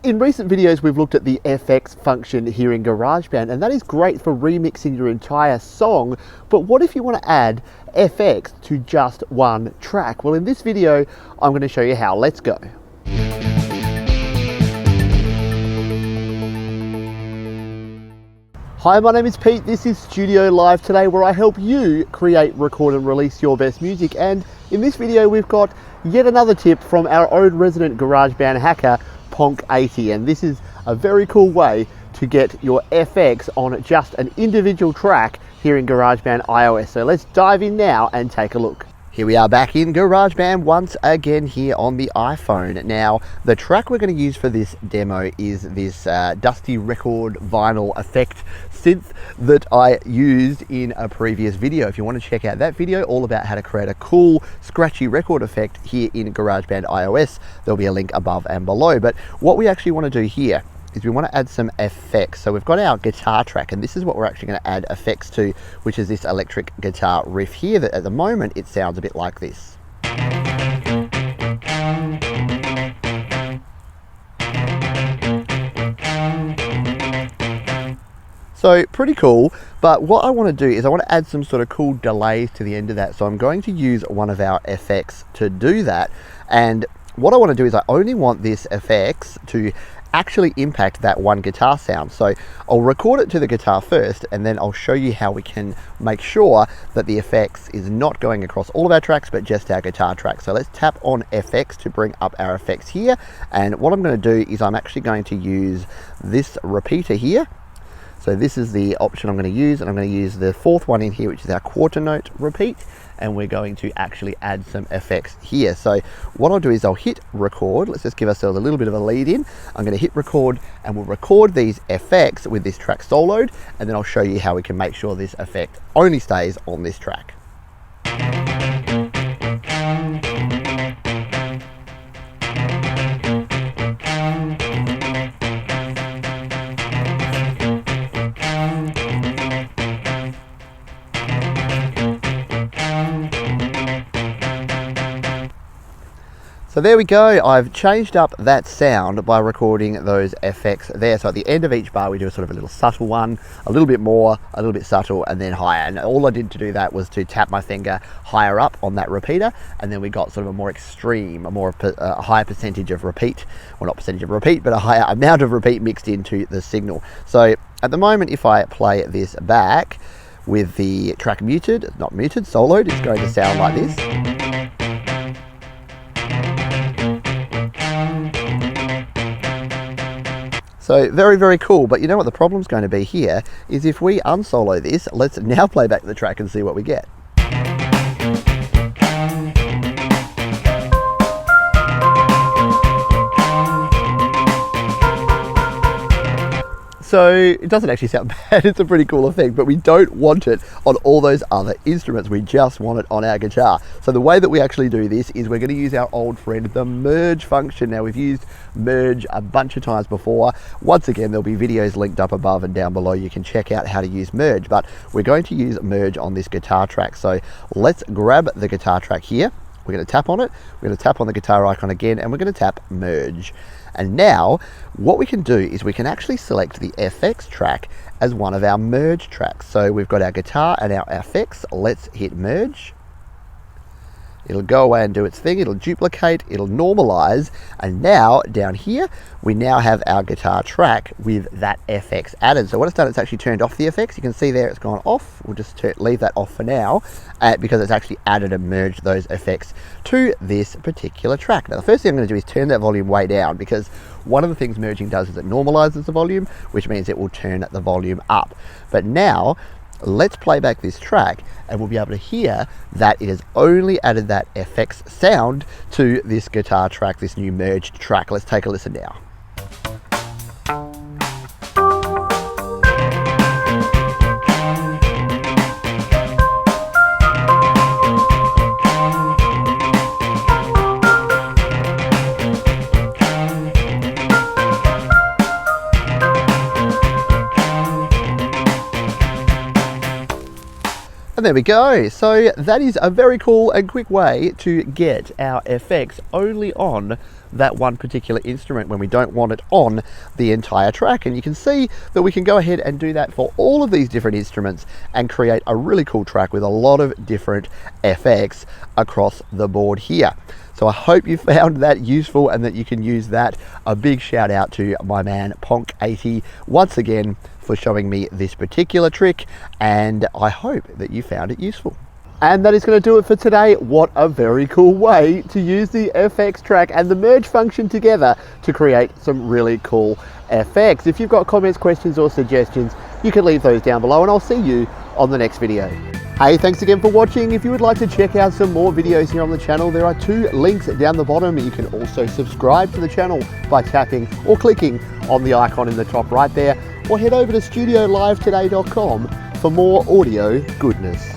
In recent videos, we've looked at the FX function here in GarageBand, and that is great for remixing your entire song. But what if you want to add FX to just one track? Well, in this video, I'm going to show you how. Let's go. Hi, my name is Pete. This is Studio Live today, where I help you create, record and release your best music. And in this video, we've got yet another tip from our own resident GarageBand hacker, Ponk80, and this is a very cool way to get your FX on just an individual track here in GarageBand iOS. So let's dive in now and take a look. Here we are back in GarageBand once again here on the iPhone. Now, the track we're going to use for this demo is this dusty record vinyl effect synth that I used in a previous video. If you want to check out that video all about how to create a cool scratchy record effect here in GarageBand iOS, there'll be a link above and below. But what we actually want to do here is we want to add some effects. So we've got our guitar track, and this is what we're actually going to add effects to, which is this electric guitar riff here that at the moment it sounds a bit like this. So pretty cool, but what I want to do is I want to add some sort of cool delays to the end of that. So I'm going to use one of our effects to do that. And what I want to do is I only want this effects to actually impact that one guitar sound. So I'll record it to the guitar first, and then I'll show you how we can make sure that the effects is not going across all of our tracks, but just our guitar track. So let's tap on FX to bring up our effects here. And what I'm going to do is I'm actually going to use this repeater here. So this is the option I'm going to use, and I'm going to use the fourth one in here, which is our quarter note repeat, and we're going to actually add some effects here. So what I'll do is I'll hit record. Let's just give ourselves a little bit of a lead in. I'm going to hit record, and we'll record these effects with this track soloed, and then I'll show you how we can make sure this effect only stays on this track. So there we go, I've changed up that sound by recording those effects there. So at the end of each bar we do a sort of a little subtle one, a little bit more, a little bit subtle, and then higher. And all I did to do that was to tap my finger higher up on that repeater, and then we got sort of a more extreme, a higher percentage of repeat, well not percentage of repeat, but a higher amount of repeat mixed into the signal. So at the moment, if I play this back with the track muted, not muted, soloed, it's going to sound like this. So very, very cool, but you know what the problem's going to be here is if we unsolo this, let's now play back the track and see what we get. So it doesn't actually sound bad, it's a pretty cool effect, but we don't want it on all those other instruments, we just want it on our guitar. So the way that we actually do this is we're going to use our old friend, the merge function. Now we've used merge a bunch of times before. Once again, there'll be videos linked up above and down below. You can check out how to use merge, but we're going to use merge on this guitar track. So let's grab the guitar track here. We're going to tap on it, we're going to tap on the guitar icon again, and we're going to tap merge. And now what we can do is we can actually select the FX track as one of our merge tracks. So we've got our guitar and our FX. Let's hit merge. It'll go away and do its thing. It'll duplicate, it'll normalize, and now down here we now have our guitar track with that FX added. So what it's done, it's actually turned off the FX. You can see there it's gone off. We'll just leave that off for now because it's actually added and merged those effects to this particular track. Now the first thing I'm going to do is turn that volume way down, because one of the things merging does is it normalizes the volume, which means it will turn the volume up. But now let's play back this track and we'll be able to hear that it has only added that FX sound to this guitar track, this new merged track. Let's take a listen now. And there we go. So that is a very cool and quick way to get our effects only on that one particular instrument when we don't want it on the entire track. And you can see that we can go ahead and do that for all of these different instruments and create a really cool track with a lot of different effects across the board here. So I hope you found that useful and that you can use that. A big shout out to my man Ponk80 once again for showing me this particular trick, and I hope that you found it useful. And that is going to do it for today. What a very cool way to use the FX track and the merge function together to create some really cool effects. If you've got comments, questions or suggestions, you can leave those down below and I'll see you on the next video. Hey, thanks again for watching. If you would like to check out some more videos here on the channel, there are 2 links down the bottom. You can also subscribe to the channel by tapping or clicking on the icon in the top right there, or head over to studiolivetoday.com for more audio goodness.